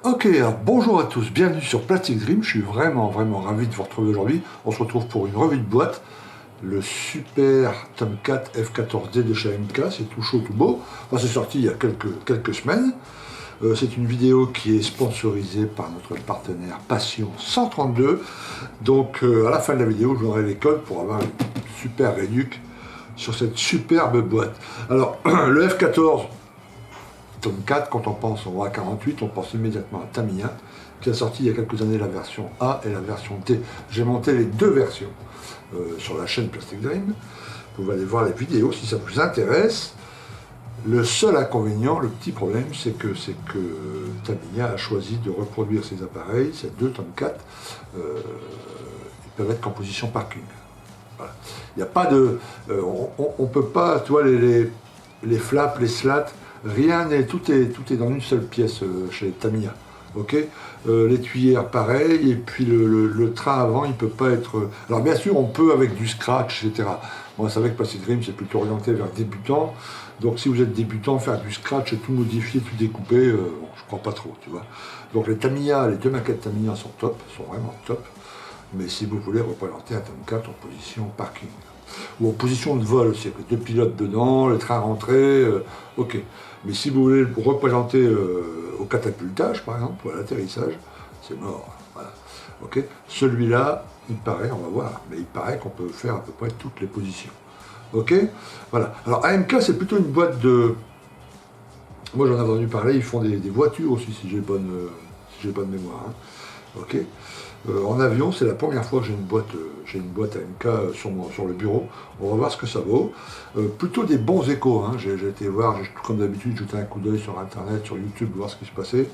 Ok, alors bonjour à tous, bienvenue sur Plastic Dream, je suis vraiment ravi de vous retrouver aujourd'hui. On se retrouve pour une revue de boîte, le super Tomcat F14D de chez AMK, c'est tout chaud, tout beau. Enfin, c'est sorti il y a quelques semaines. C'est une vidéo qui est sponsorisée par notre partenaire Passion 132. Donc à la fin de la vidéo, je vous donnerai les codes pour avoir une super réduc sur cette superbe boîte. Alors, le F14, Tome 4, quand on pense au A48, on pense immédiatement à Tamiya, qui a sorti il y a quelques années la version A et la version T. J'ai monté les deux versions sur la chaîne Plastic Dream. Vous pouvez aller voir les vidéos si ça vous intéresse. Le seul inconvénient, le petit problème, c'est que Tamiya a choisi de reproduire ces appareils, ces deux Tome 4, ils peuvent être qu'en position parking. Voilà. Il n'y a pas de... on peut pas, tu vois, les flaps, les slats, rien n'est, tout est dans une seule pièce chez Tamiya. Ok, les tuyères pareil, et puis le train avant il peut pas être. Alors bien sûr on peut avec du scratch, etc. Moi c'est vrai que Plastic Dream c'est plutôt orienté vers débutant, donc si vous êtes débutant, faire du scratch et tout modifier, tout découper, bon, je crois pas trop, tu vois. Donc les Tamiya, les deux maquettes Tamiya sont top, sont vraiment top, mais si vous voulez représenter un Tome 4 en position parking, ou en position de vol aussi, avec deux pilotes dedans, le train rentré, ok. Mais si vous voulez le représenter au catapultage, par exemple, ou à l'atterrissage, c'est mort. Voilà. Okay. Celui-là, il paraît, on va voir, mais il paraît qu'on peut faire à peu près toutes les positions. Ok. Voilà. Alors AMK, c'est plutôt une boîte de... Moi j'en ai entendu parler, ils font des voitures aussi, si j'ai bonne mémoire. Hein. Ok. En avion, c'est la première fois que j'ai une boîte AMK sur le bureau. On va voir ce que ça vaut. Plutôt des bons échos. Hein. J'ai été voir, comme d'habitude, jeté un coup d'œil sur Internet, sur YouTube, voir ce qui se passait.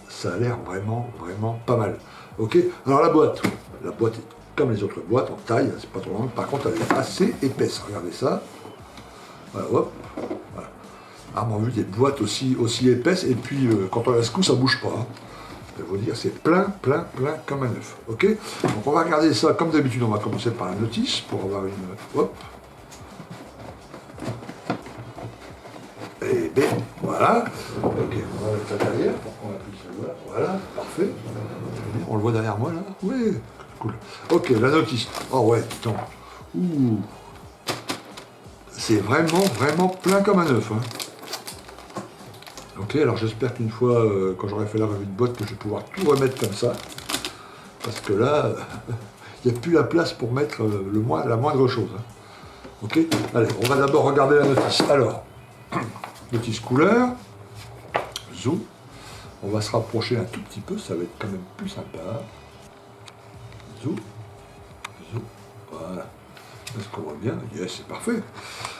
Ça a l'air vraiment pas mal. Ok. Alors la boîte est comme les autres boîtes en taille, c'est pas trop long. Par contre, elle est assez épaisse. Regardez ça. Voilà, hop. Voilà. Rarement vu des boîtes aussi épaisses. Et puis, quand on la secoue, ça bouge pas. Hein. Je vais vous dire, c'est plein comme un œuf. Ok. Donc on va regarder ça comme d'habitude. On va commencer par la notice pour avoir une. Hop. Et bien, voilà. Ok, on va mettre ça derrière pour qu'on puisse le voir. Voilà, parfait. On le voit derrière moi là. Oui, cool. Ok, la notice. Oh ouais, putain. Ouh. C'est vraiment plein comme un œuf. Hein. Ok, alors j'espère qu'une fois, quand j'aurai fait la revue de boîte, que je vais pouvoir tout remettre comme ça. Parce que là, il n'y a plus la place pour mettre la moindre chose. Hein. Ok, allez, on va d'abord regarder la notice. Alors, notice couleur, zoom. On va se rapprocher un tout petit peu, ça va être quand même plus sympa. Zoom, voilà. Est-ce qu'on voit bien? Yes, c'est parfait.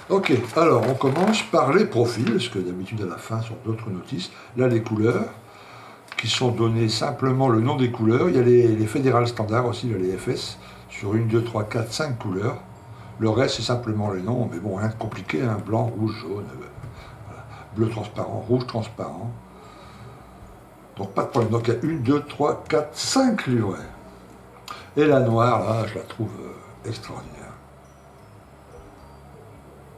Ok, alors on commence par les profils, parce que d'habitude à la fin sur d'autres notices, là les couleurs, qui sont données simplement le nom des couleurs. Il y a les fédérales standards aussi, les FS, sur 1, 2, 3, 4, 5 couleurs. Le reste c'est simplement les noms, mais bon, rien de compliqué, hein, blanc, rouge, jaune, voilà. Bleu transparent, rouge transparent. Donc pas de problème, donc il y a 1, 2, 3, 4, 5 livrets. Et la noire, là, je la trouve extraordinaire.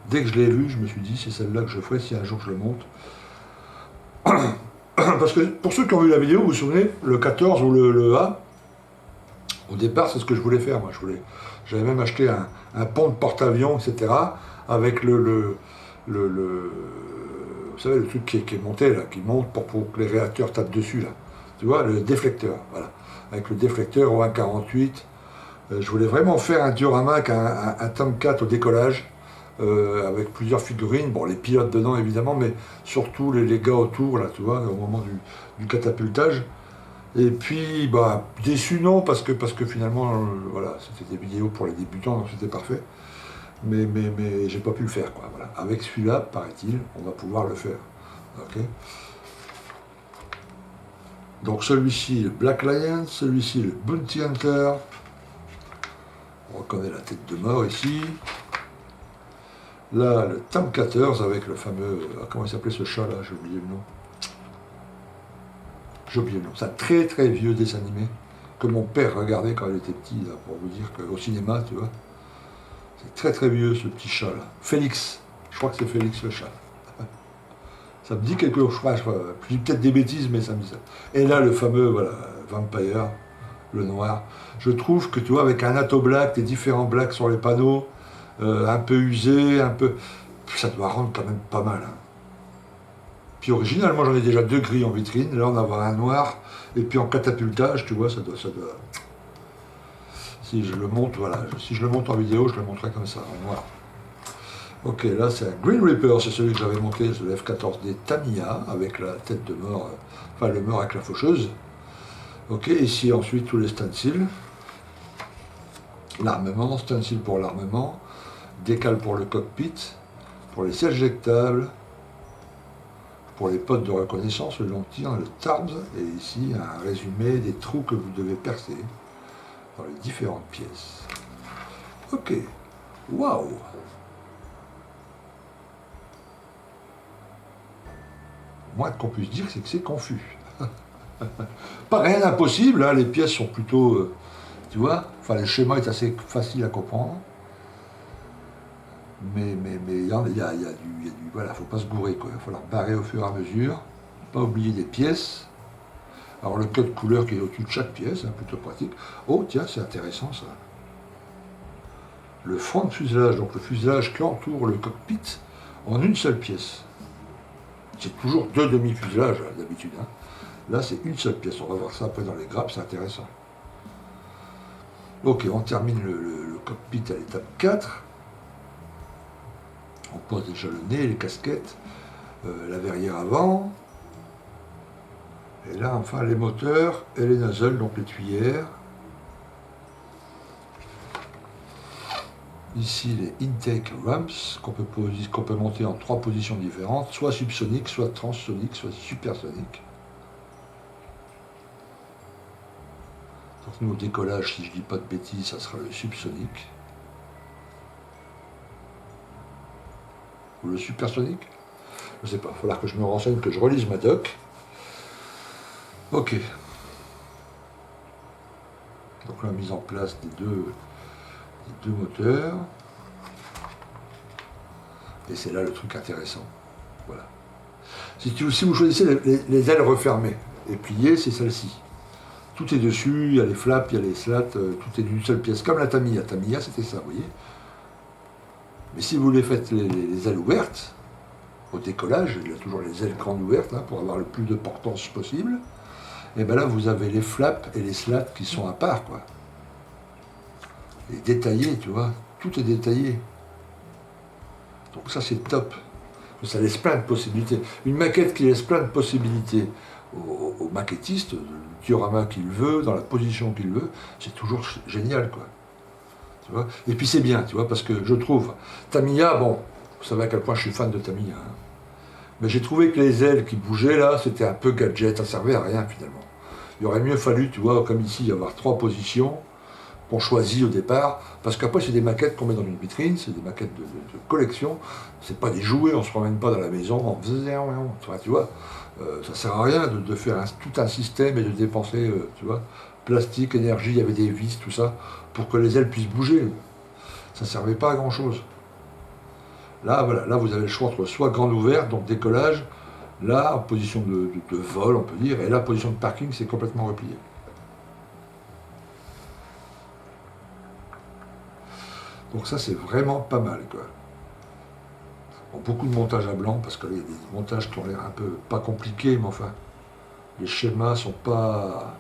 Dès que je l'ai vue, je me suis dit, c'est celle-là que je ferai si un jour je le monte. Parce que pour ceux qui ont vu la vidéo, vous vous souvenez, le 14 ou le A, au départ, c'est ce que je voulais faire. Moi, j'avais même acheté un pont de porte-avions, etc., avec vous savez, le truc qui est monté, là, qui monte pour que les réacteurs tapent dessus, là. Tu vois, le déflecteur, voilà. Avec le déflecteur au 1,48. Je voulais vraiment faire un diorama avec un Tome 4 au décollage. Avec plusieurs figurines, bon les pilotes dedans évidemment, mais surtout les gars autour là, tu vois, au moment du catapultage. Et puis bah déçu non, parce que finalement voilà, c'était des vidéos pour les débutants, donc c'était parfait. Mais j'ai pas pu le faire quoi. Voilà. Avec celui-là, paraît-il, on va pouvoir le faire. Ok. Donc celui-ci le Black Lion, celui-ci le Bounty Hunter. On reconnaît la tête de mort ici. Là, le Tome 14 avec le fameux... comment il s'appelait ce chat là? J'ai oublié le nom. J'ai oublié le nom. C'est un très vieux dessin animé que mon père regardait quand il était petit, là, pour vous dire qu'au cinéma, tu vois. C'est très vieux ce petit chat là. Félix. Je crois que c'est Félix le chat. Ça me dit quelque chose, je dis peut-être des bêtises, mais ça me dit ça. Et là, le fameux, voilà, Vampire, le noir. Je trouve que, tu vois, avec un Atto Black, des différents blacks sur les panneaux, un peu usé, un peu... Ça doit rendre quand même pas mal. Hein. Puis originalement, j'en ai déjà 2 gris en vitrine. Là, on va avoir un noir. Et puis en catapultage, tu vois, ça doit... Si je le monte, voilà. Si je le monte en vidéo, je le montrerai comme ça, en noir. Ok, là, c'est un Green Reaper. C'est celui que j'avais monté, c'est le F14D Tamiya, avec la tête de mort, enfin, le mort avec la faucheuse. Ok, ici, ensuite, tous les stencils. L'armement, stencil pour l'armement. Décale pour le cockpit. Pour les sièges éjectables. Pour les potes de reconnaissance, le long tir, le TARBS, et ici un résumé des trous que vous devez percer dans les différentes pièces. Ok, waouh! Le moins qu'on puisse dire, c'est que c'est confus. Pas rien d'impossible, hein, les pièces sont plutôt, tu vois, enfin le schéma est assez facile à comprendre. Mais il y a du, voilà, faut pas se gourer, quoi. Il va falloir barrer au fur et à mesure, pas oublier des pièces. Alors le code couleur qui est au-dessus de chaque pièce, hein, plutôt pratique. Oh tiens, c'est intéressant ça. Le front de fuselage, donc le fuselage qui entoure le cockpit, en une seule pièce. C'est toujours 2 demi-fuselages d'habitude. Hein. Là c'est une seule pièce, on va voir ça après dans les grappes, c'est intéressant. Ok, on termine le cockpit à l'étape 4. On pose déjà le nez, les casquettes, la verrière avant. Et là, enfin, les moteurs et les nozzles, donc les tuyères. Ici, les intake ramps, qu'on peut monter en 3 positions différentes, soit subsonique, soit transsonique, soit supersonique. Donc nous, au décollage, si je ne dis pas de bêtises, ça sera le subsonique. Ou le supersonique? Je ne sais pas, il va falloir que je me renseigne, que je relise ma doc. Ok. Donc la mise en place des deux moteurs. Et c'est là le truc intéressant. Voilà. Si vous choisissez les ailes refermées et pliées, c'est celle-ci. Tout est dessus, il y a les flaps, il y a les slats, tout est d'une seule pièce, comme la Tamiya. Tamiya, c'était ça, vous voyez. Mais si vous les faites les ailes ouvertes, au décollage, il y a toujours les ailes grandes ouvertes, hein, pour avoir le plus de portance possible, et bien là, vous avez les flaps et les slats qui sont à part, quoi. Et détaillés, tu vois, tout est détaillé. Donc ça, c'est top. Ça laisse plein de possibilités. Une maquette qui laisse plein de possibilités au maquettiste, le diorama qu'il veut, dans la position qu'il veut, c'est toujours génial, quoi. Tu vois, et puis c'est bien, tu vois, parce que je trouve, Tamiya, bon, vous savez à quel point je suis fan de Tamiya, hein, mais j'ai trouvé que les ailes qui bougeaient là, c'était un peu gadget, ça servait à rien finalement. Il aurait mieux fallu, tu vois, comme ici, avoir 3 positions qu'on choisit au départ, parce qu'après c'est des maquettes qu'on met dans une vitrine, c'est des maquettes de collection, c'est pas des jouets, on se promène pas dans la maison en faisant, tu vois, ça sert à rien de faire tout un système et de dépenser, tu vois, plastique, énergie, il y avait des vis, tout ça, pour que les ailes puissent bouger. Ça servait pas à grand chose. Là, voilà, là vous avez le choix entre soit grande ouverte, donc décollage, là en position de vol, on peut dire, et là position de parking, c'est complètement replié. Donc ça, c'est vraiment pas mal, quoi. Bon, beaucoup de montage à blanc, parce qu'il y a des montages qui ont l'air un peu, pas compliqués, mais enfin, les schémas sont pas...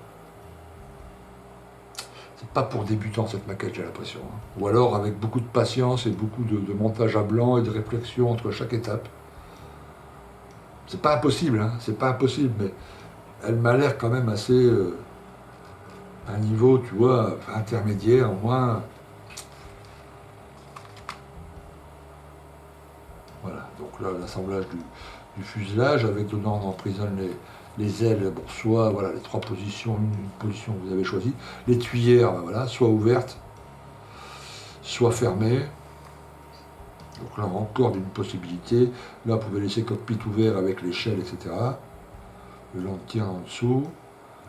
C'est pas pour débutants, cette maquette, j'ai l'impression. Hein. Ou alors avec beaucoup de patience et beaucoup de montage à blanc et de réflexion entre chaque étape. C'est pas impossible, hein, c'est pas impossible, mais elle m'a l'air quand même assez... un niveau, tu vois, intermédiaire, au moins... Voilà, donc là, l'assemblage du fuselage, avec dedans, on emprisonne les ailes, bon, soit voilà, les 3 positions, une position que vous avez choisie, les tuyères, ben voilà, soit ouvertes, soit fermées. Donc là, encore d'une possibilité. Là, vous pouvez laisser cockpit ouvert avec l'échelle, etc. Le long de tir en dessous.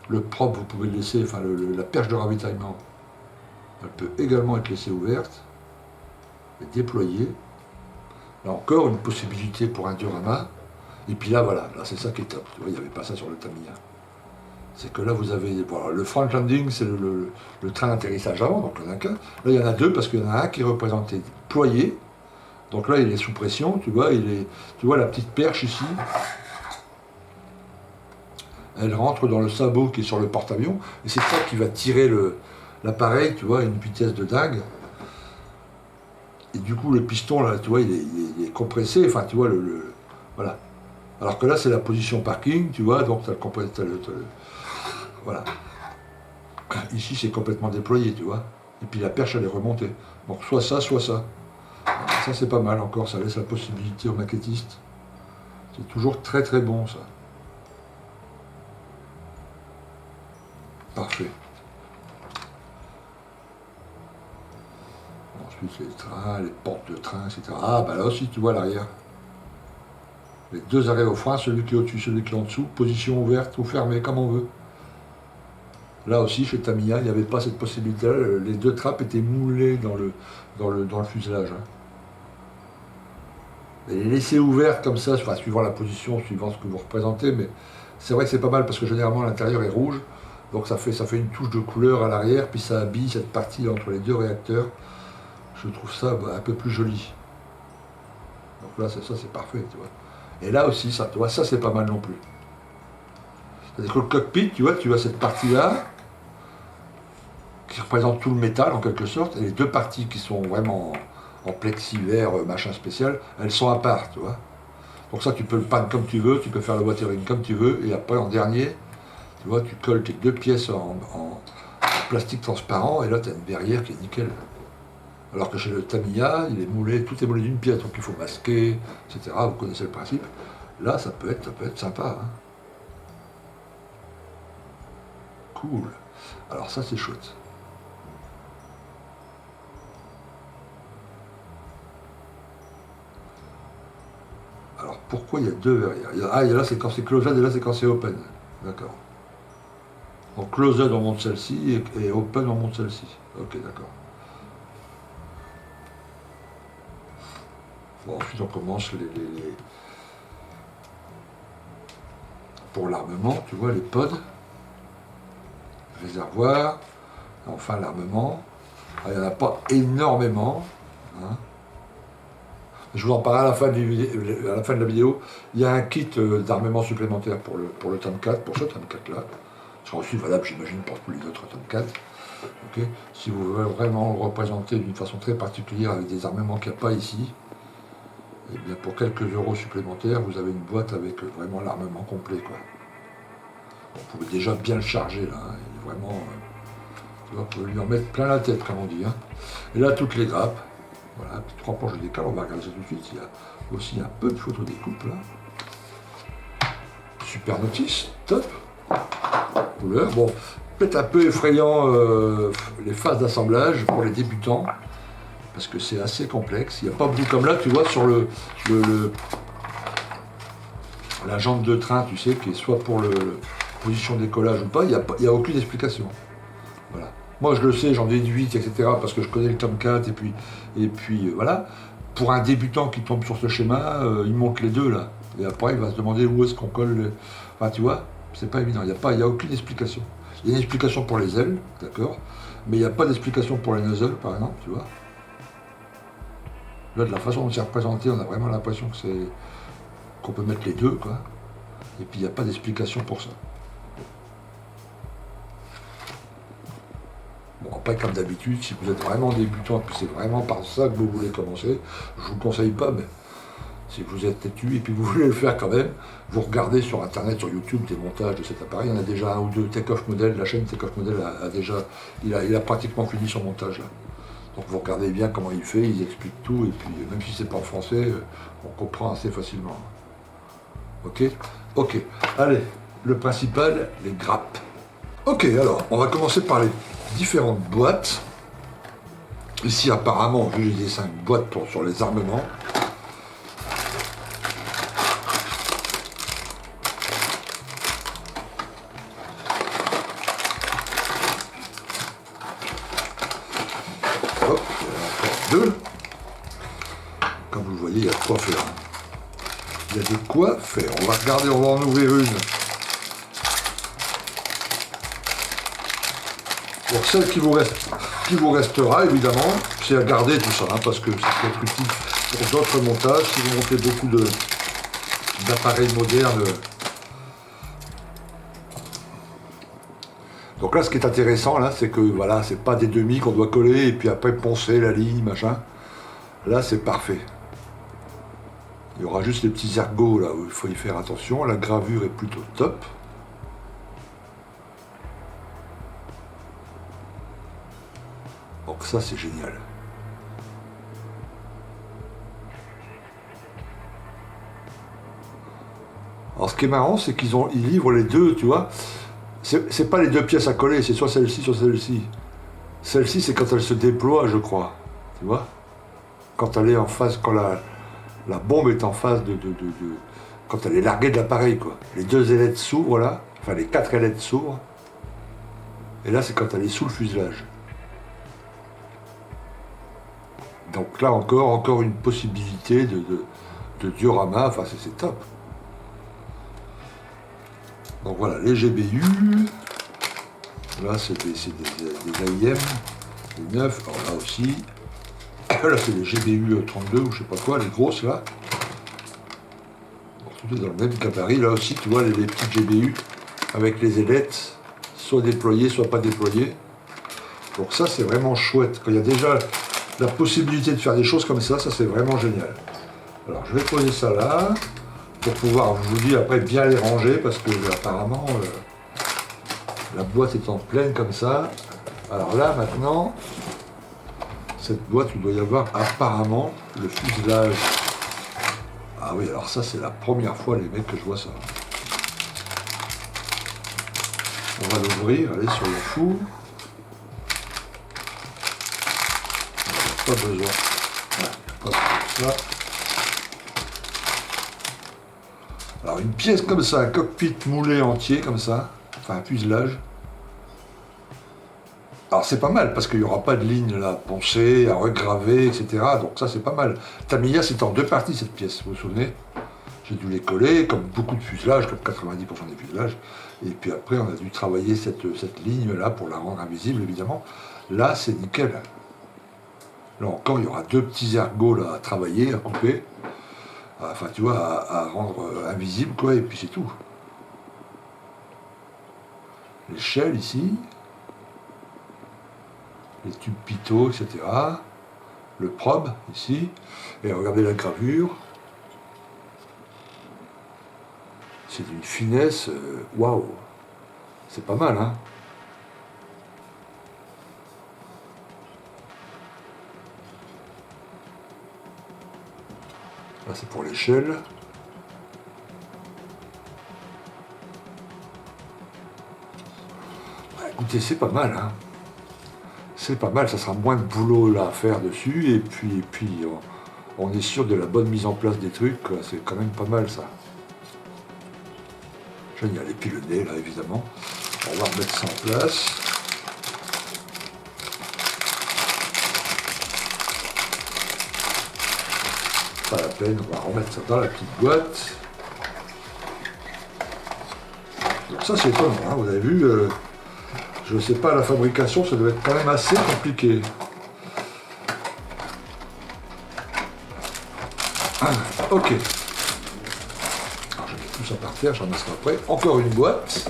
Le propre, vous pouvez le laisser, enfin, la perche de ravitaillement, elle peut également être laissée ouverte et déployée. Là encore, une possibilité pour un diorama. Et puis là, voilà, là c'est ça qui est top. Tu vois, il n'y avait pas ça sur le Tamiya. C'est que là, vous avez voilà, le front landing, c'est le train d'atterrissage avant, donc il y en a qu'un. Là, il y en a deux parce qu'il y en a un qui est représenté ployé. Donc là, il est sous pression, tu vois, tu vois la petite perche ici. Elle rentre dans le sabot qui est sur le porte-avions, et c'est ça qui va tirer l'appareil, tu vois, à une vitesse de dingue. Et du coup, le piston, là, tu vois, il est compressé, enfin, tu vois, voilà. Alors que là, c'est la position parking, tu vois, donc tu as le compresseur, voilà. Ici, c'est complètement déployé, tu vois. Et puis la perche, elle est remontée. Donc, soit ça, soit ça. Alors, ça, c'est pas mal encore, ça laisse la possibilité aux maquettistes. C'est toujours très très bon, ça. Parfait. Ensuite, les trains, les portes de train, etc. Ah, bah là aussi, tu vois l'arrière. Les deux arrêts au frein, celui qui est au-dessus, celui qui est en dessous, position ouverte ou fermée, comme on veut. Là aussi, chez Tamiya, il n'y avait pas cette possibilité-là. Les deux trappes étaient moulées dans le fuselage. Hein. Et les laisser ouvertes comme ça, enfin, suivant la position, suivant ce que vous représentez, mais c'est vrai que c'est pas mal parce que généralement l'intérieur est rouge, donc ça fait une touche de couleur à l'arrière, puis ça habille cette partie entre les deux réacteurs. Je trouve ça un peu plus joli. Donc là, ça c'est parfait, tu vois. Et là aussi, ça, tu vois, ça c'est pas mal non plus. C'est-à-dire que le cockpit, tu vois cette partie-là, qui représente tout le métal en quelque sorte, et les deux parties qui sont vraiment en plexi vert, machin spécial, elles sont à part, tu vois. Donc ça, tu peux le peindre comme tu veux, tu peux faire le watering comme tu veux, et après en dernier, tu vois, tu colles tes deux pièces en plastique transparent, et là tu as une verrière qui est nickel. Alors que chez le Tamiya, tout est moulé d'une pièce, donc il faut masquer, etc. Vous connaissez le principe. Là, ça peut être sympa. Hein. Cool. Alors ça, c'est chouette. Alors pourquoi il y a deux verrières? Ah, là c'est quand c'est closed et là c'est quand c'est open. D'accord. Donc closed on monte celle-ci et open on monte celle-ci. Ok, d'accord. Bon, ensuite on commence pour l'armement, tu vois, les pods, réservoir, enfin l'armement. Ah, il n'y en a pas énormément. Hein. Je vous en parle à la fin de la vidéo. Il y a un kit d'armement supplémentaire pour le Tomcat, pour ce Tomcat-là. Ce sera aussi valable, j'imagine, pour tous les autres Tomcat. Okay. Si vous voulez vraiment le représenter d'une façon très particulière avec des armements qu'il n'y a pas ici, et bien pour quelques euros supplémentaires, vous avez une boîte avec vraiment l'armement complet. Quoi. Vous pouvez déjà bien le charger là. Hein. Il est vraiment, vous pouvez lui en mettre plein la tête, comme on dit. Hein. Et là, toutes les grappes. Voilà, trois planches de décal, on va regarder ça tout de suite. Il y a aussi un peu de photos découpe là. Super notice, top. Couleur. Bon, peut-être un peu effrayant les phases d'assemblage pour les débutants, parce que c'est assez complexe. Il n'y a pas beaucoup comme là, tu vois, sur la jambe de train, tu sais, qui est soit pour la position décollage ou pas, il n'y a aucune explication. Voilà. Moi, je le sais, j'en déduis, etc., parce que je connais le Tomcat, et puis voilà. Pour un débutant qui tombe sur ce schéma, il monte les deux, là. Et après, il va se demander où est-ce qu'on colle. Enfin, tu vois, c'est pas évident. Il n'y a aucune explication. Il y a une explication pour les ailes, d'accord, mais il n'y a pas d'explication pour les nozzles, par exemple, tu vois. Là, de la façon dont c'est représenté, on a vraiment l'impression qu'on peut mettre les deux, quoi. Et puis, il n'y a pas d'explication pour ça. Bon, après, comme d'habitude, si vous êtes vraiment débutant, et puis c'est vraiment par ça que vous voulez commencer, je ne vous conseille pas, mais si vous êtes têtu et puis vous voulez le faire quand même, vous regardez sur Internet, sur YouTube, des montages de cet appareil. Il y en a déjà un ou deux. Take-Off Model, la chaîne Take-Off Model il a pratiquement fini son montage là. Donc vous regardez bien comment il fait, il explique tout, et puis même si c'est pas en français, on comprend assez facilement. Ok. Allez, le principal, les grappes. Ok, alors, on va commencer par les différentes boîtes. Ici, apparemment, j'ai les 5 boîtes sur les armements. Hop, il y en a encore 2. Comme vous le voyez, il y a de quoi faire. Il y a de quoi faire. On va regarder, on va en ouvrir une. Pour celle qui vous restera, évidemment, c'est à garder tout ça, hein, parce que ça peut être utile pour d'autres montages. Si vous montez beaucoup d'appareils modernes. Donc là, ce qui est intéressant, là, c'est que voilà, c'est pas des demi qu'on doit coller et puis après poncer la ligne, machin. Là, c'est parfait. Il y aura juste les petits ergots là où il faut y faire attention. La gravure est plutôt top. Donc ça, c'est génial. Alors ce qui est marrant, c'est qu'ils livrent les deux, tu vois. C'est pas les deux pièces à coller, c'est soit celle-ci, soit celle-ci. Celle-ci, c'est quand elle se déploie, je crois. Tu vois? Quand elle est en face, quand la bombe est en face quand elle est larguée de l'appareil, quoi. Les deux ailettes s'ouvrent là, enfin les quatre ailettes s'ouvrent. Et là, c'est quand elle est sous le fuselage. Donc là encore une possibilité de diorama, enfin c'est top. Donc voilà, les GBU. Là, c'est des AIM, des 9, alors là aussi. Là, c'est les GBU 32 ou je sais pas quoi, les grosses là. Donc, tout est dans le même gabarit. Là aussi, tu vois, les petites GBU avec les ailettes, soit déployées, soit pas déployées. Donc ça, c'est vraiment chouette. Quand il y a déjà la possibilité de faire des choses comme ça c'est vraiment génial. Alors, je vais poser ça là, pour pouvoir, je vous dis, après bien les ranger, parce que apparemment, la boîte étant pleine comme ça. Alors là, maintenant, cette boîte, il doit y avoir apparemment le fuselage. Ah oui, alors ça, c'est la première fois, les mecs, que je vois ça. On va l'ouvrir, allez, sur le four. Pas besoin. Ouais, pas besoin de ça. Alors une pièce comme ça, un cockpit moulé entier comme ça, enfin un fuselage. Alors c'est pas mal parce qu'il n'y aura pas de ligne là, poncée, à regraver, etc. Donc ça c'est pas mal. Tamiya c'est en deux parties cette pièce, vous vous souvenez? J'ai dû les coller comme beaucoup de fuselages, comme 90% des fuselages. Et puis après on a dû travailler cette ligne là pour la rendre invisible évidemment. Là c'est nickel. Là encore il y aura deux petits ergots là à travailler, à couper. Enfin tu vois, à rendre invisible quoi, et puis c'est tout. L'échelle ici. Les tubes pitot, etc. Le probe, ici. Et regardez la gravure. C'est d'une finesse, waouh. C'est pas mal, hein. Là, c'est pour l'échelle. Bah, écoutez, c'est pas mal, hein. C'est pas mal, ça sera moins de boulot là à faire dessus, et puis on est sûr de la bonne mise en place des trucs, c'est quand même pas mal ça. Génial, et puis le nez là évidemment, on va remettre ça en place. Pas la peine, on va remettre ça dans la petite boîte. Donc ça c'est étonnant, hein, vous avez vu, je ne sais pas, la fabrication, ça doit être quand même assez compliqué. Ah, ok. Alors, je mets tout ça par terre, j'en mettrai après. Encore une boîte.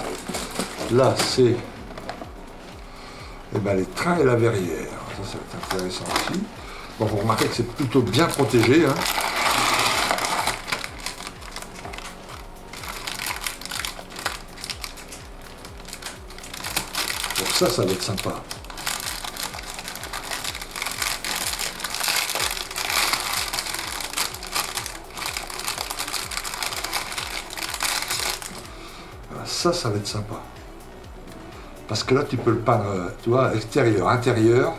Là, c'est les trains et la verrière. Ça va être intéressant aussi. Bon, vous remarquez que c'est plutôt bien protégé, hein. Ça va être sympa. Voilà, ça va être sympa. Parce que là, tu peux le peindre, tu vois, extérieur, intérieur.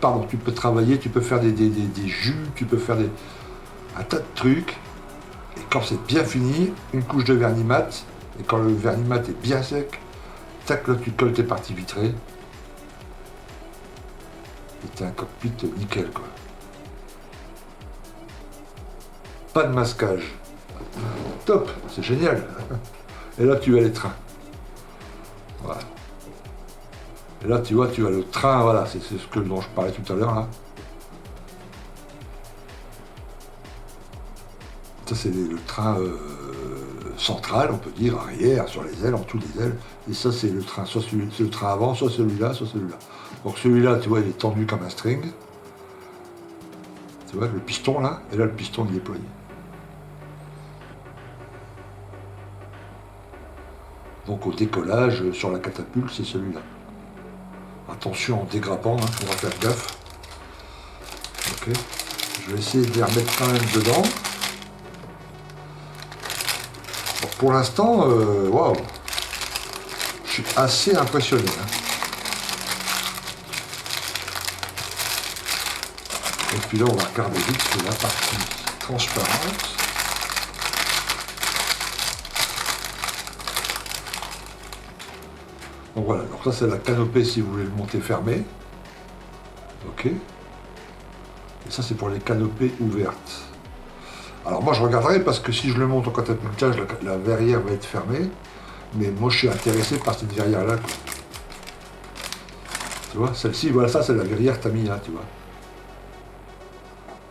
Pardon, tu peux travailler, tu peux faire des jus, tu peux faire un tas de trucs. Et quand c'est bien fini, une couche de vernis mat. Et quand le vernis mat est bien sec, tac, là tu colles tes parties vitrées. Et t'as un cockpit nickel quoi. pas de masquage. Top, c'est génial. Et là, tu as les trains. Voilà. Et là, tu vois, tu as le train, voilà, c'est ce dont je parlais tout à l'heure, là. Ça, c'est le train central, on peut dire, arrière, sur les ailes, en dessous des ailes. Et ça, c'est le train, soit c'est le train avant, soit celui-là, soit celui-là. Donc celui-là, tu vois, il est tendu comme un string. Tu vois, le piston, là, et là, le piston est déployé. Donc au décollage, sur la catapulte, c'est celui-là. Attention en dégrappant, il faudra faire gaffe. Ok. Je vais essayer de les remettre quand même dedans. Bon, pour l'instant, waouh, je suis assez impressionné. Hein. Et puis là, on va regarder vite sur la partie transparente. Donc voilà, donc ça c'est la canopée si vous voulez le monter fermé. Ok. Et ça c'est pour les canopées ouvertes. Alors moi je regarderai parce que si je le monte en catapultage, la verrière va être fermée. Mais moi je suis intéressé par cette verrière là. Quoi. Tu vois, celle-ci, voilà, ça c'est la verrière Tamiya, tu vois.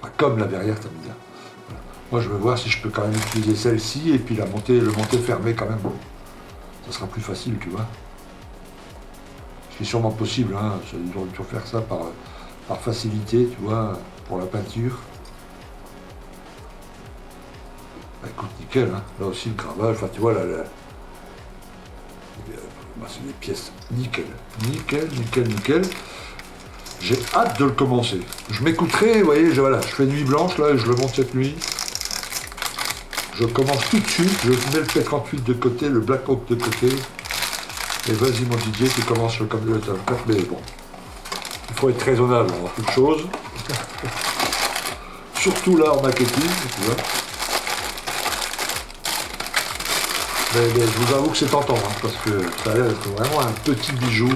Enfin, comme la verrière Tamiya. Voilà. Moi je veux voir si je peux quand même utiliser celle-ci et puis le monter fermé quand même. Ça sera plus facile, tu vois. C'est sûrement possible, hein. Ils auraient dû faire ça par facilité, tu vois, pour la peinture. Bah, écoute, nickel, hein. Là aussi le gravage, enfin tu vois, là, bah, c'est des pièces nickel, nickel, nickel, nickel. J'ai hâte de le commencer. Je m'écouterai, vous voyez, voilà, je fais nuit blanche, là, et je le monte cette nuit. Je commence tout de suite, je mets le P38 de côté, le Black Hawk de côté. Et vas-y mon Didier, tu commences comme le top 4, mais bon, il faut être raisonnable en toute chose. Surtout là en maquetting, tu vois. Mais je vous avoue que c'est tentant, hein, parce que ça a l'air d'être vraiment un petit bijou.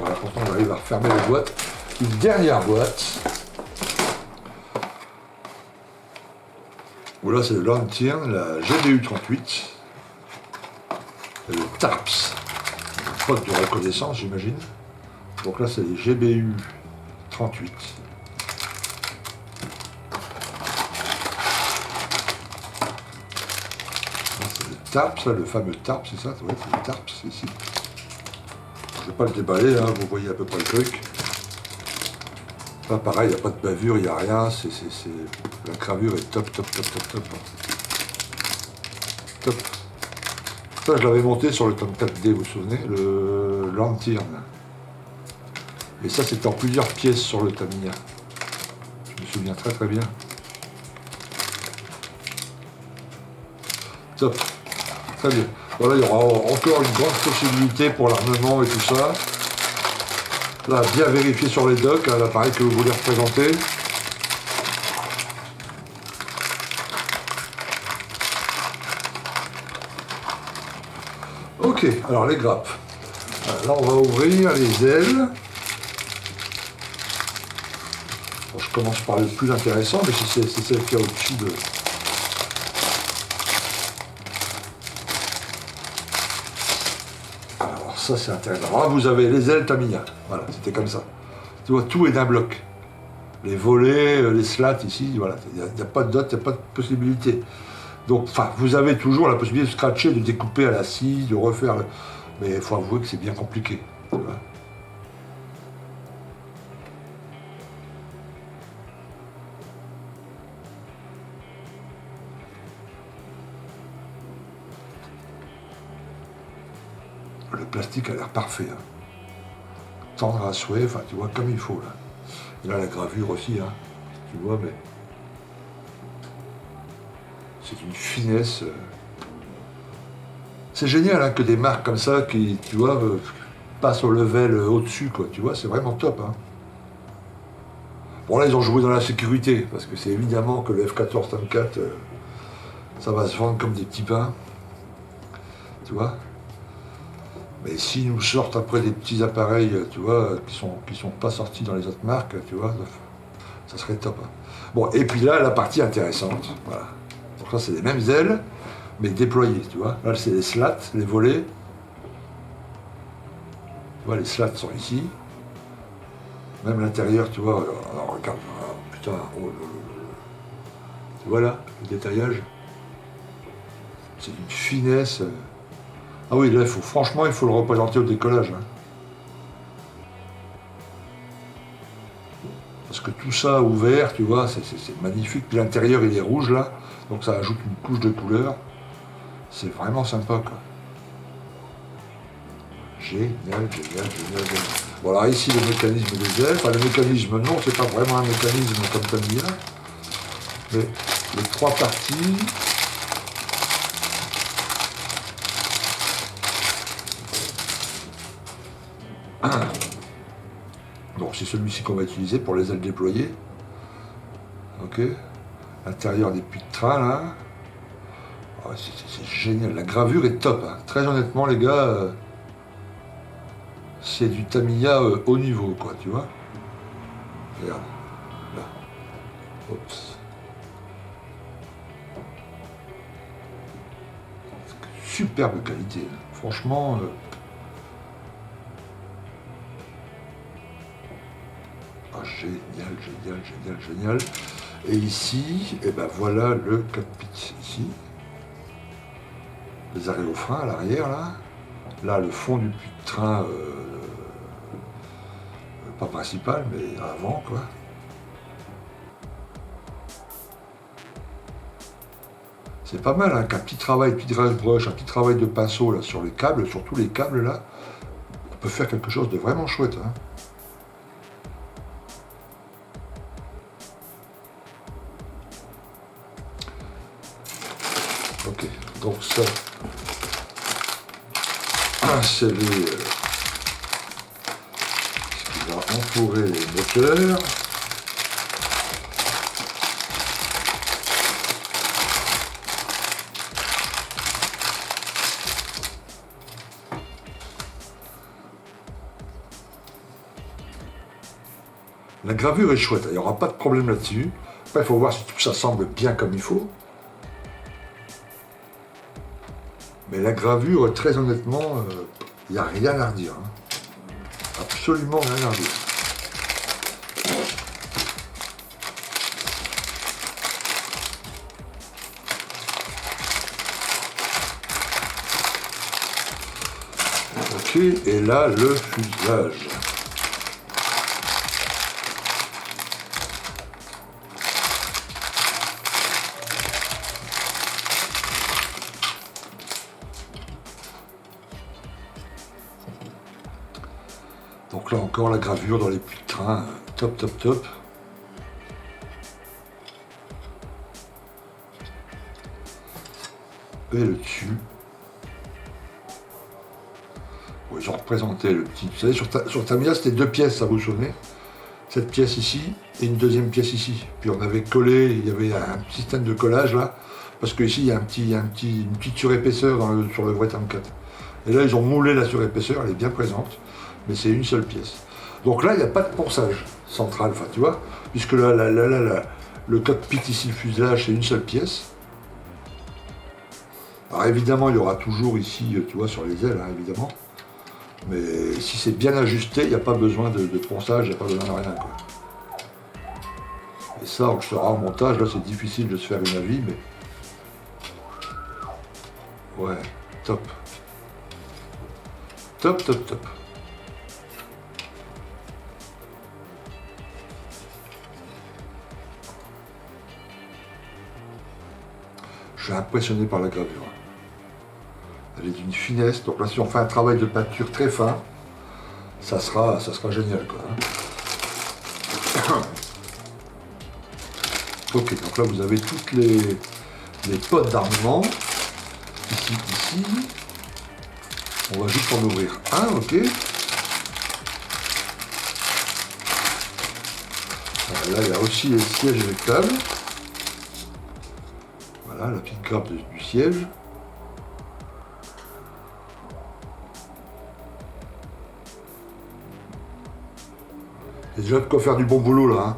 Voilà, pourtant on arrive à refermer la boîte. Une dernière boîte. Voilà, c'est le Lantern, la GBU 38. Et le TARPS. Faute de reconnaissance, j'imagine. Donc là, c'est les GBU 38. C'est le TARPS, là, le fameux TARPS, c'est ça? Ouais, c'est le TARPS, c'est ici. Je ne vais pas le déballer, hein, vous voyez à peu près le truc. Là, pareil, il n'y a pas de bavure, il n'y a rien. La gravure est top, top, top, top, top. Top. Ça, je l'avais monté sur le tome 4D, vous vous souvenez, le Lantern. Et ça, c'était en plusieurs pièces sur le Tamiya. Je me souviens très très bien. Top. Très bien. Voilà, il y aura encore une grande possibilité pour l'armement et tout ça. Là, bien vérifier sur les docks, hein, l'appareil que vous voulez représenter. Ok, alors les grappes. Là, on va ouvrir les ailes. Bon, je commence par le plus intéressant, mais c'est celle qui est au-dessus de... Alors ça, c'est intéressant. Alors là, vous avez les ailes Tamiya. Voilà, c'était comme ça. Tu vois, tout est d'un bloc. Les volets, les slats ici, voilà. Il n'y a pas de dot, il n'y a pas de possibilité. Donc, enfin, vous avez toujours la possibilité de scratcher, de découper à la scie, de refaire... Mais il faut avouer que c'est bien compliqué. Tu vois. Le plastique a l'air parfait. Hein. Tendre à souhait, enfin, tu vois, comme il faut, là. Et là, la gravure aussi, hein. Tu vois, mais... C'est une finesse... C'est génial hein, que des marques comme ça qui, tu vois, passent au level au-dessus, quoi. Tu vois, c'est vraiment top. Hein. Bon, là, ils ont joué dans la sécurité, parce que c'est évidemment que le F14 Tome 4, ça va se vendre comme des petits pains. Tu vois. Mais s'ils nous sortent après des petits appareils, tu vois, qui sont pas sortis dans les autres marques, tu vois, Ça serait top. Hein. Bon, et puis là, la partie intéressante. Voilà. Donc ça, c'est les mêmes ailes, mais déployées, tu vois. Là, c'est les slats, les volets. Tu vois, les slats sont ici. Même l'intérieur, tu vois. Alors, regarde. Oh, putain. Oh, tu vois là, le détaillage. C'est une finesse. Ah oui, là, franchement, il faut le représenter au décollage. Hein. Parce que tout ça ouvert, tu vois, c'est magnifique. L'intérieur, il est rouge, là. Donc ça ajoute une couche de couleur. C'est vraiment sympa, quoi. Génial, génial, génial, génial. Bon, alors ici, le mécanisme des ailes. Enfin, le mécanisme, non, c'est pas vraiment un mécanisme comme Tamiya. Mais les trois parties... Donc c'est celui-ci qu'on va utiliser pour les ailes déployées. Ok. L'intérieur des puits de train là. Oh, c'est génial. La gravure est top. Hein. Très honnêtement les gars, c'est du Tamiya haut niveau quoi, tu vois. Regarde. Là. Oups. Superbe qualité. Hein. Franchement. Génial, génial, génial, génial. Et ici, et ben voilà le cockpit ici. Les arrêts au frein à l'arrière là. Là le fond du puits de train, pas principal, mais avant quoi. C'est pas mal, hein, qu'un petit travail de tirage brush, un petit travail de pinceau là sur les câbles, sur tous les câbles là, on peut faire quelque chose de vraiment chouette. Hein. Ok, donc ça, c'est ce qui va entourer les moteurs. La gravure est chouette, il n'y aura pas de problème là-dessus. Après, il faut voir si tout ça semble bien comme il faut. Mais la gravure, très honnêtement, il n'y a rien à redire. Hein. Absolument rien à redire. Ok, et là, le fuselage. Donc là encore la gravure dans les puits de train, top top top. Et le dessus. Bon, ils ont représenté le petit. Vous savez, sur Tamiya c'était 2 pièces, ça vous souvenez? Cette pièce ici et une deuxième pièce ici. Puis on avait collé, il y avait un système de collage là, parce que ici il y a une petite surépaisseur sur le vrai Tam 4. Et là ils ont moulé la surépaisseur, elle est bien présente. Mais c'est une seule pièce. Donc là, il n'y a pas de ponçage central, enfin tu vois, puisque là, le cockpit ici, le fuselage, c'est une seule pièce. Alors évidemment, il y aura toujours ici, tu vois, sur les ailes, hein, évidemment. Mais si c'est bien ajusté, il n'y a pas besoin de ponçage, il n'y a pas besoin de rien, quoi. Et ça, on le saura en montage, là c'est difficile de se faire une avis, mais... Ouais, top. Top, top, top. Je suis impressionné par la gravure. Elle est d'une finesse. Donc là, si on fait un travail de peinture très fin, ça sera génial, quoi. Ok, donc là, vous avez toutes les potes d'armement. Ici. On va juste en ouvrir un, ok. Là, il y a aussi les sièges éjectables. Voilà, la petite grappe du siège. Il y a déjà de quoi faire du bon boulot là. Hein.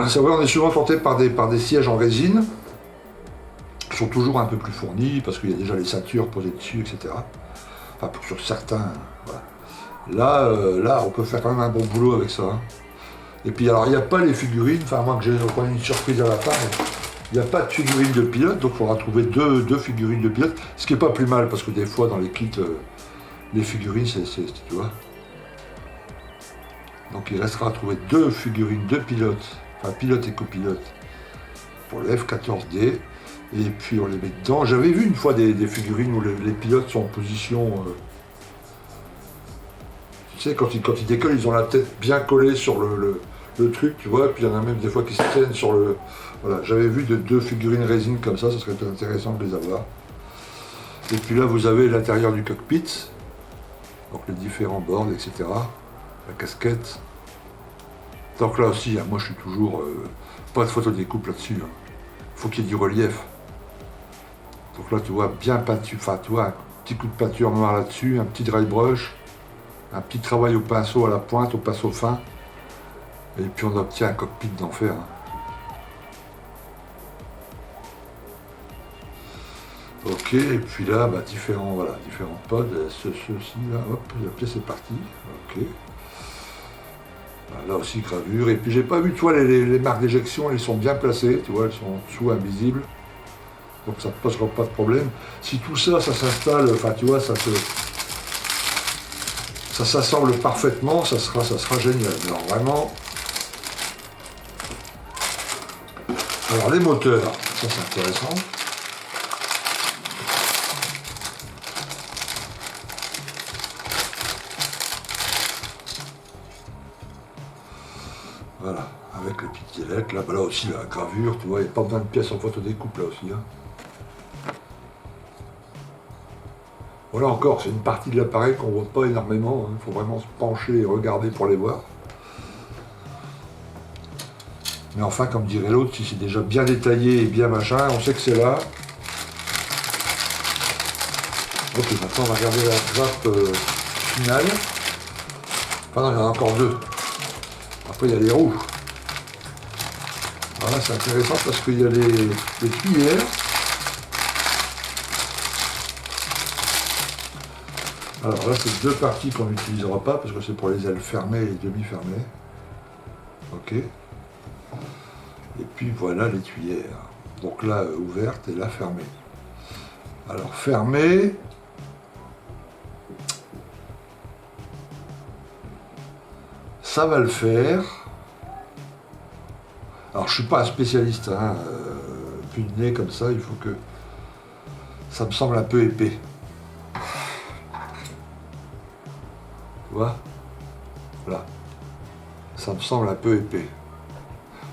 C'est vrai, on est souvent tenté par des sièges en résine, qui sont toujours un peu plus fournis, parce qu'il y a déjà les ceintures posées dessus, etc. Enfin, sur certains, voilà. Là, on peut faire quand même un bon boulot avec ça. Hein. Et puis, alors, il n'y a pas les figurines, enfin, moi que j'ai une surprise à la fin, mais il n'y a pas de figurines de pilote, donc il faudra trouver deux figurines de pilote, ce qui n'est pas plus mal, parce que des fois, dans les kits, les figurines, tu vois. Donc, il restera à trouver deux figurines de pilote, enfin, pilote et copilote, pour le F14D, et puis on les met dedans. J'avais vu une fois des figurines où les pilotes sont en position... tu sais, quand ils décollent, ils ont la tête bien collée sur le truc, tu vois, puis il y en a même des fois qui se tiennent sur le... Voilà, j'avais vu deux figurines résine comme ça serait intéressant de les avoir. Et puis là, vous avez l'intérieur du cockpit, donc les différents bords, etc. La casquette. Donc là aussi, hein, moi je suis toujours... pas de photo découpe là-dessus. Hein. Faut qu'il y ait du relief. Donc là, tu vois, bien peinture, enfin, tu vois, un petit coup de peinture noire là-dessus, un petit dry brush, un petit travail au pinceau à la pointe, au pinceau fin, et puis on obtient un cockpit d'enfer. Hein. Ok, et puis là, bah, différents pods, ceci là, hop, la pièce est partie, ok. Bah, là aussi gravure, et puis j'ai pas vu, tu vois, les marques d'éjection, elles sont bien placées, tu vois, elles sont en dessous invisibles. Donc ça ne posera pas de problème. Si tout ça, ça s'installe, enfin tu vois, ça s'assemble parfaitement, ça sera génial. Alors vraiment. Alors les moteurs, ça c'est intéressant. Voilà, avec les petites ailettes, là, bah là aussi la gravure, tu vois, il n'y a pas besoin de pièces en photo découpe là aussi. Hein. Voilà encore, c'est une partie de l'appareil qu'on ne voit pas énormément, il faut vraiment se pencher et regarder pour les voir. Mais enfin, comme dirait l'autre, si c'est déjà bien détaillé et bien machin, on sait que c'est là. Ok, maintenant on va regarder la grappe finale. Enfin non, il y en a encore deux. Après il y a les roues. Voilà, c'est intéressant parce qu'il y a les cuillères. Alors là, c'est deux parties qu'on n'utilisera pas parce que c'est pour les ailes fermées et demi-fermées. Ok. Et puis voilà les tuyères. Donc là, ouverte et là, fermée. Alors, fermée. Ça va le faire. Alors, je suis pas un spécialiste, hein. Plus de nez comme ça, il faut que... Ça me semble un peu épais. Tu vois? Voilà. Ça me semble un peu épais.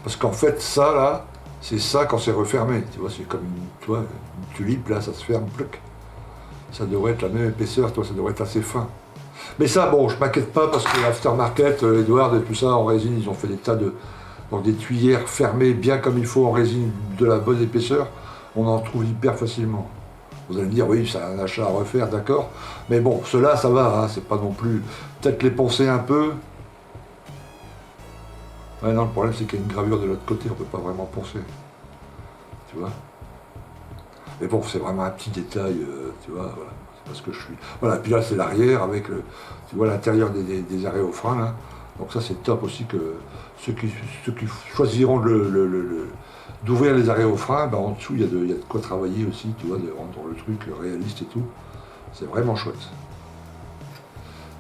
Parce qu'en fait, ça, là, c'est ça quand c'est refermé. Tu vois, c'est comme une tulipe, là, ça se ferme, pluc. Ça devrait être la même épaisseur, toi, ça devrait être assez fin. Mais ça, bon, je m'inquiète pas parce que Aftermarket, Edward et tout ça, en résine, ils ont fait des tas de... Donc des tuyères fermées bien comme il faut en résine de la bonne épaisseur, on en trouve hyper facilement. Vous allez me dire, oui, c'est un achat à refaire, d'accord. Mais bon, ceux-là, ça va, hein, c'est pas non plus... Peut-être les poncer un peu. Ouais, non, le problème, c'est qu'il y a une gravure de l'autre côté, on peut pas vraiment poncer. Tu vois. Mais bon, c'est vraiment un petit détail, tu vois, voilà. C'est parce que je suis... Voilà, puis là, c'est l'arrière avec, tu vois, l'intérieur des arrêts au frein, là. Donc ça, c'est top aussi que ceux qui choisiront d'ouvrir les arrêts au frein, ben, en dessous, il y a de quoi travailler aussi, tu vois, de rendre le truc réaliste et tout. C'est vraiment chouette.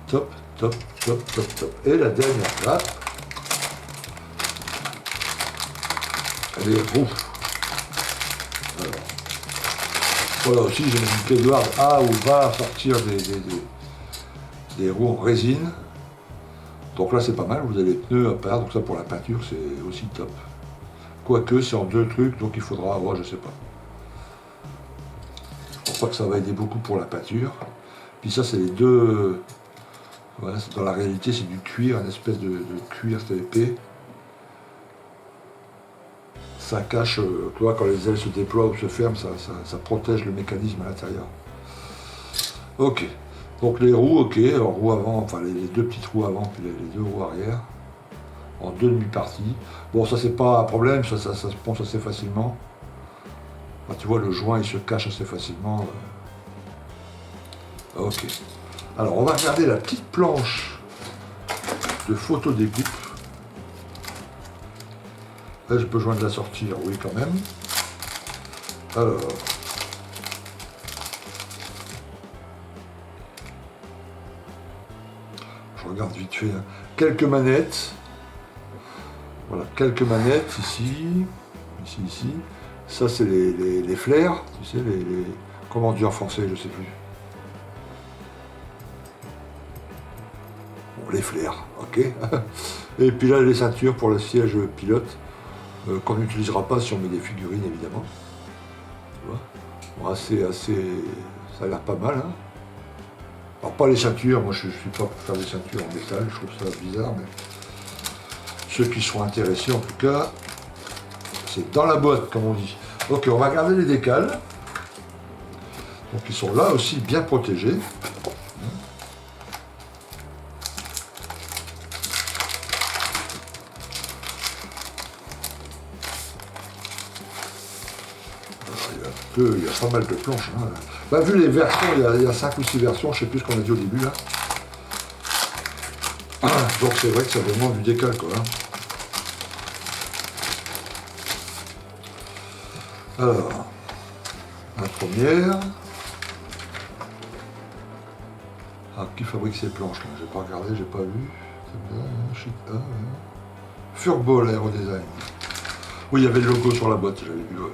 Top, top, top, top, top. Et la dernière grappe, elle est rouge. Alors, voilà aussi, j'ai dit qu'Edward a ou va sortir des roues en résine. Donc là, c'est pas mal, vous avez les pneus à part, donc ça pour la peinture, c'est aussi top. Quoique, c'est en deux trucs, donc il faudra avoir, je sais pas. Je pense pas que ça va aider beaucoup pour la peinture. Puis ça, c'est les deux... Voilà, dans la réalité, c'est du cuir, une espèce de cuir épais. Ça cache, tu vois, quand les ailes se déploient ou se ferment, ça protège le mécanisme à l'intérieur. Ok. Donc les roues, ok, alors roues avant, enfin les deux petites roues avant, puis les deux roues arrière. en 2 demi-parties. Bon, ça c'est pas un problème, ça se ponce assez facilement. Enfin, tu vois, le joint il se cache assez facilement. Ok. Alors on va regarder la petite planche de photo découpe. Là j'ai besoin de la sortir, oui quand même. Alors. Je regarde vite fait. Hein. Quelques manettes. Voilà, quelques manettes ici. Ici. Ça c'est les flares, tu sais, comment on dit en français, je sais plus. Bon, les flares, ok. Et puis là les ceintures pour le siège pilote, qu'on n'utilisera pas si on met des figurines évidemment. Tu vois. Bon, assez, ça a l'air pas mal. Hein. Alors pas les ceintures, moi je suis pas pour faire des ceintures en métal, je trouve ça bizarre, mais ceux qui seront intéressés en tout cas, c'est dans la boîte comme on dit. Ok, on va regarder les décals. Donc ils sont là aussi bien protégés. Il y a pas mal de planches. Hein. Bah, vu les versions, il y a 5 ou 6 versions, je sais plus ce qu'on a dit au début là. Donc c'est vrai que c'est vraiment du décal quoi. Hein. Alors, la première. Ah, qui fabrique ces planches là? J'ai pas regardé, j'ai pas vu. Furball Aerodesign. Oui, il y avait le logo sur la boîte, j'avais vu. Ouais.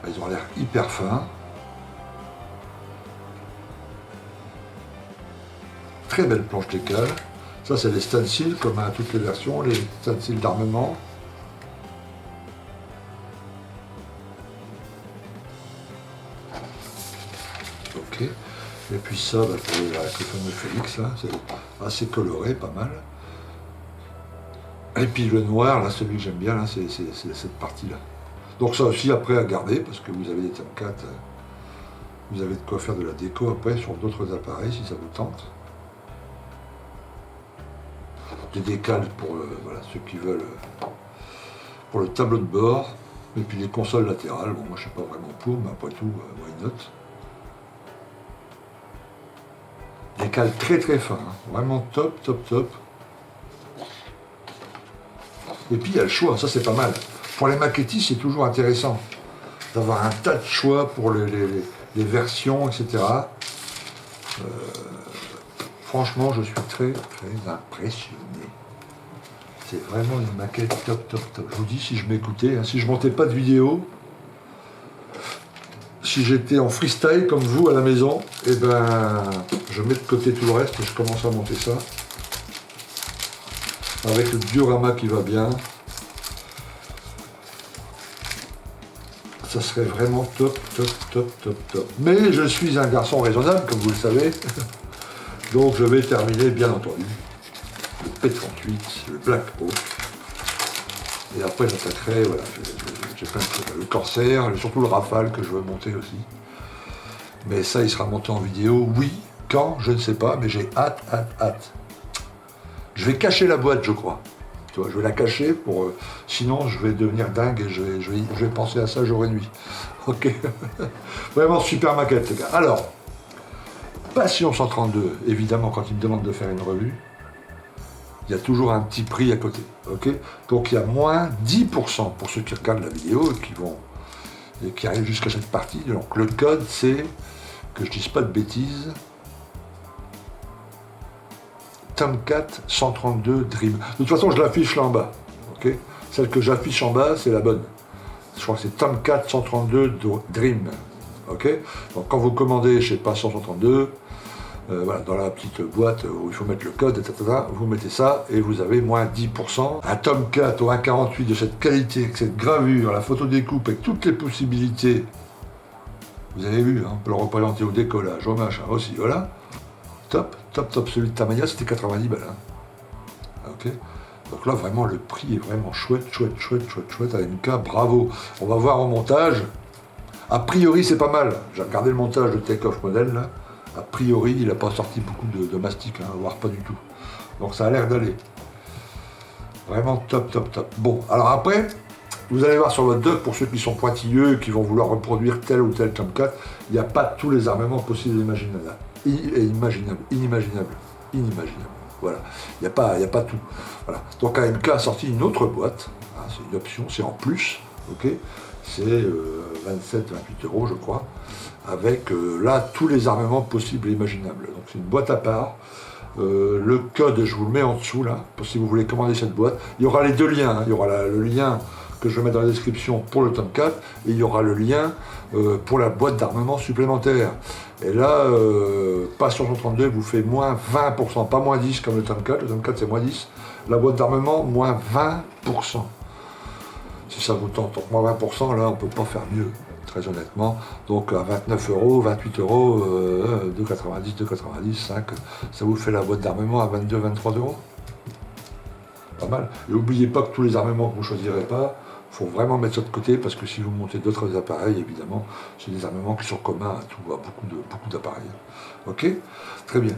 Ils ont l'air hyper fins. Très belle planche décale. Ça, c'est les stencils, comme à toutes les versions, les stencils d'armement. Ok. Et puis ça, bah, pour avec le fameux Félix, là, c'est assez coloré, pas mal. Et puis le noir, là, celui que j'aime bien, là, c'est cette partie-là. Donc ça aussi, après, à garder, parce que vous avez des Tomcat, vous avez de quoi faire de la déco après sur d'autres appareils, si ça vous tente. Des décals pour voilà, ceux qui veulent, pour le tableau de bord. Et puis les consoles latérales, bon, moi je ne suis pas vraiment pour, mais après tout, why not. Décal très très fin, hein. Vraiment top. Et puis il y a le choix, ça c'est pas mal. Pour les maquettistes, c'est toujours intéressant d'avoir un tas de choix pour les versions, etc. Franchement, je suis très impressionné. C'est vraiment une maquette top. Je vous dis, si je m'écoutais, hein, si je montais pas de vidéo, si j'étais en freestyle comme vous à la maison, eh ben, je mets de côté tout le reste et je commence à monter ça. Avec le diorama qui va bien. Ça serait vraiment top. Mais je suis un garçon raisonnable, comme vous le savez. Donc je vais terminer, bien entendu, le P38, le Black Hawk. Et après j'attaquerai, voilà, j'ai plein de trucs. Le Corsair, surtout le Rafale que je veux monter aussi. Mais ça, il sera monté en vidéo, oui. Quand, je ne sais pas, mais j'ai hâte. Je vais cacher la boîte, je crois. Tu vois, je vais la cacher pour. Sinon, je vais devenir dingue et je vais penser à ça jour et nuit. Ok. Vraiment super maquette, les gars. Alors, Passion 132, évidemment, quand ils me demandent de faire une revue, il y a toujours un petit prix à côté. Ok. Donc, il y a moins 10% pour ceux qui regardent la vidéo et qui arrivent jusqu'à cette partie. Donc, le code, c'est, que je dise pas de bêtises, Tomcat 132 Dream. De toute façon, je l'affiche là en bas. Okay, celle que j'affiche en bas, c'est la bonne. Je crois que c'est Tomcat 132 Dream. Okay, donc quand vous commandez chez Passion 132, voilà, dans la petite boîte où il faut mettre le code, etc., vous mettez ça et vous avez moins 10%. Un Tomcat au 1,48 de cette qualité, avec cette gravure, la photo découpe, avec toutes les possibilités. Vous avez vu, hein, on peut le représenter au décollage, au machin aussi, voilà. Top. Celui de Tamiya, c'était 90 balles. Hein. Ok. Donc là, vraiment, le prix est vraiment chouette. AMK, bravo. On va voir en montage. A priori, c'est pas mal. J'ai regardé le montage de Take-Off Model, là. A priori, il n'a pas sorti beaucoup de mastic, hein, voire pas du tout. Donc ça a l'air d'aller. Vraiment top, top, top. Bon, alors après, vous allez voir sur votre doc, pour ceux qui sont pointilleux, qui vont vouloir reproduire tel ou tel Tomcat, il n'y a pas tous les armements possibles et imaginables. Inimaginable. Voilà, il n'y a pas tout. Voilà. Donc AMK a sorti une autre boîte, hein, c'est une option, c'est en plus, ok, c'est 27-28 euros je crois, avec là tous les armements possibles et imaginables. Donc c'est une boîte à part. Le code, je vous le mets en dessous là, pour si vous voulez commander cette boîte. Il y aura les deux liens, hein. Il y aura le lien que je vais mettre dans la description pour le Tomcat, et il y aura le lien pour la boîte d'armement supplémentaire. Et là, Passion 132 vous fait moins 20%, pas moins 10 comme le Tomcat c'est moins 10, la boîte d'armement moins 20%. Si ça vous tente, donc moins 20%, là on ne peut pas faire mieux, très honnêtement. Donc à 29 euros, 28 euros, 2,90, 2,90, 5, ça vous fait la boîte d'armement à 22, 23 euros. Pas mal. Et n'oubliez pas que tous les armements que vous ne choisirez pas, il faut vraiment mettre ça de côté, parce que si vous montez d'autres appareils, évidemment, c'est des armements qui sont communs à beaucoup d'appareils. Ok. Très bien.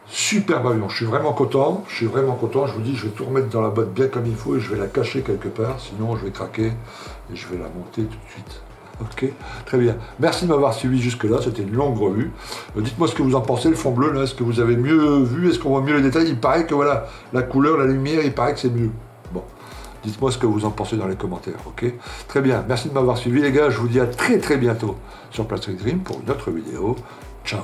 Superbe avion, je suis vraiment content, je vous dis, je vais tout remettre dans la boîte bien comme il faut et je vais la cacher quelque part, sinon je vais craquer et je vais la monter tout de suite. Ok, très bien. Merci de m'avoir suivi jusque-là, c'était une longue revue. Dites-moi ce que vous en pensez, le fond bleu, là, est-ce que vous avez mieux vu, est-ce qu'on voit mieux les détails? Il paraît que voilà, la couleur, la lumière, il paraît que c'est mieux. Bon, dites-moi ce que vous en pensez dans les commentaires, ok? Très bien, merci de m'avoir suivi les gars, je vous dis à très bientôt sur Plastic Dream pour une autre vidéo. Ciao.